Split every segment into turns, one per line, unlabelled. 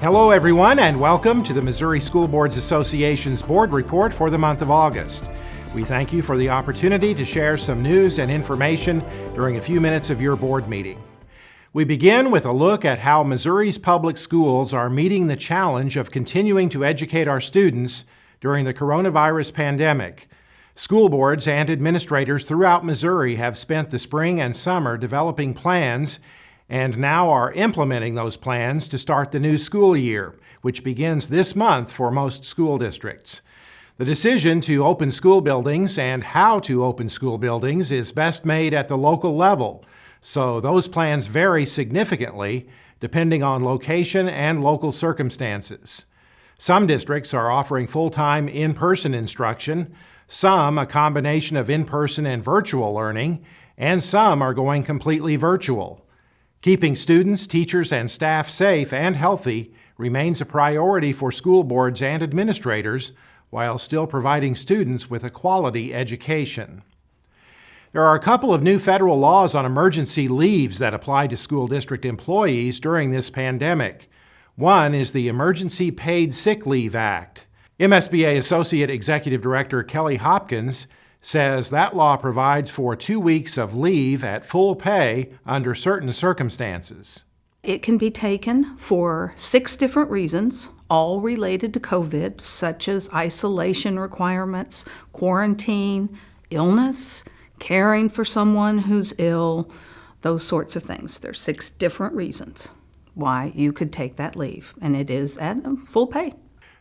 Hello, everyone, and welcome to the Missouri School Boards Association's Board Report for the month of August. We thank you for the opportunity to share some news and information during a few minutes of your board meeting. We begin with a look at how Missouri's public schools are meeting the challenge of continuing to educate our students during the coronavirus pandemic. School boards and administrators throughout Missouri have spent the spring and summer developing plans and now are implementing those plans to start the new school year, which begins this month for most school districts. The decision to open school buildings and how to open school buildings is best made at the local level, so those plans vary significantly depending on location and local circumstances. Some districts are offering full-time in-person instruction, some a combination of in-person and virtual learning, and some are going completely virtual. Keeping students, teachers, and staff safe and healthy remains a priority for school boards and administrators while still providing students with a quality education. There are a couple of new federal laws on emergency leaves that apply to school district employees during this pandemic. One is the Emergency Paid Sick Leave Act. MSBA Associate Executive Director Kelly Hopkins says that law provides for 2 weeks of leave at full pay under certain circumstances.
It can be taken for 6 different reasons, all related to COVID, such as isolation requirements, quarantine, illness, caring for someone who's ill, those sorts of things. There's 6 different reasons why you could take that leave, and it is at full pay.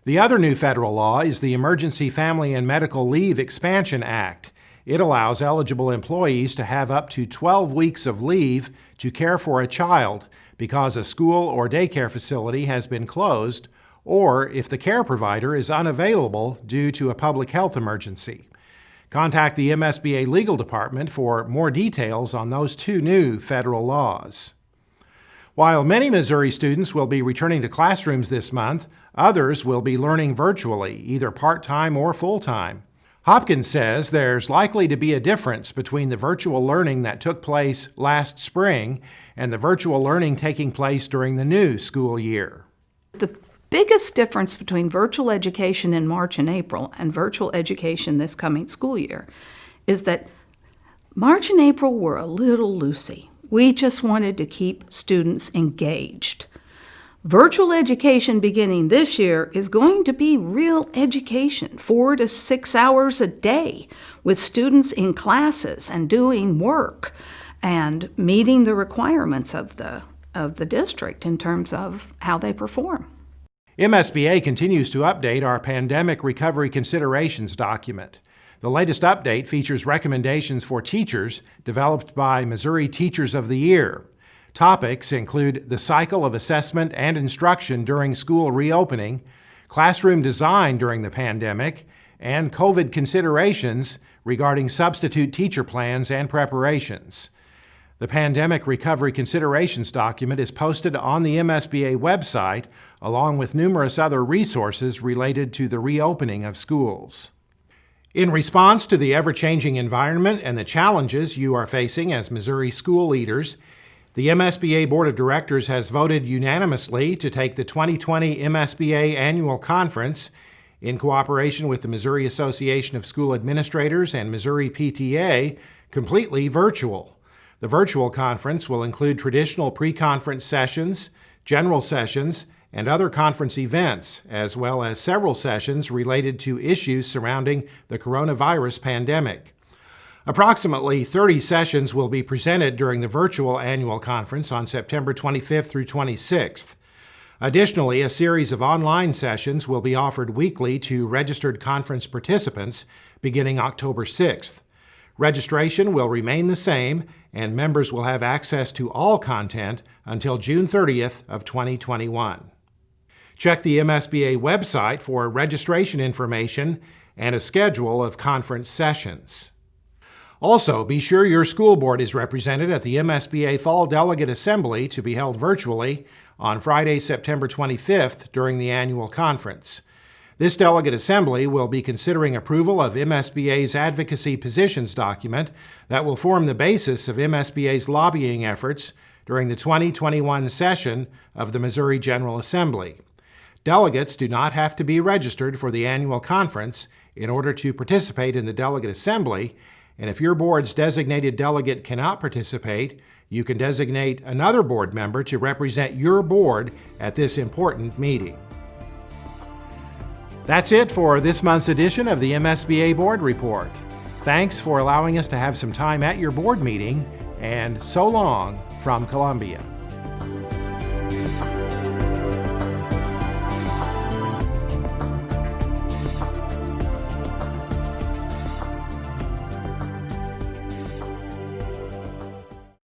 The other new federal law is the Emergency Family and Medical Leave Expansion Act. It allows eligible employees to have up to 12 weeks of leave to care for a child because a school or daycare facility has been closed, or if the care provider is unavailable due to a public health emergency. Contact the MSBA Legal Department for more details on those 2 new federal laws. While many Missouri students will be returning to classrooms this month, others will be learning virtually, either part-time or full-time. Hopkins says there's likely to be a difference between the virtual learning that took place last spring and the virtual learning taking place during the new school year.
The biggest difference between virtual education in March and April and virtual education this coming school year is that March and April were a little loosey. We just wanted to keep students engaged. Virtual education beginning this year is going to be real education, 4 to 6 hours a day with students in classes and doing work and meeting the requirements of the district in terms of how they perform.
MSBA continues to update our Pandemic Recovery Considerations document. The latest update features recommendations for teachers developed by Missouri Teachers of the Year. Topics include the cycle of assessment and instruction during school reopening, classroom design during the pandemic, and COVID considerations regarding substitute teacher plans and preparations. The Pandemic Recovery Considerations document is posted on the MSBA website, along with numerous other resources related to the reopening of schools. In response to the ever-changing environment and the challenges you are facing as Missouri school leaders, the MSBA Board of Directors has voted unanimously to take the 2020 MSBA Annual Conference, in cooperation with the Missouri Association of School Administrators and Missouri PTA, completely virtual. The virtual conference will include traditional pre-conference sessions, general sessions, and other conference events, as well as several sessions related to issues surrounding the coronavirus pandemic. Approximately 30 sessions will be presented during the virtual annual conference on September 25th through 26th. Additionally, a series of online sessions will be offered weekly to registered conference participants beginning October 6th. Registration will remain the same, and members will have access to all content until June 30th of 2021. Check the MSBA website for registration information and a schedule of conference sessions. Also, be sure your school board is represented at the MSBA Fall Delegate Assembly to be held virtually on Friday, September 25th during the annual conference. This Delegate Assembly will be considering approval of MSBA's Advocacy Positions document that will form the basis of MSBA's lobbying efforts during the 2021 session of the Missouri General Assembly. Delegates do not have to be registered for the annual conference in order to participate in the delegate assembly, and if your board's designated delegate cannot participate, you can designate another board member to represent your board at this important meeting. That's it for this month's edition of the MSBA Board Report. Thanks for allowing us to have some time at your board meeting, and so long from Columbia.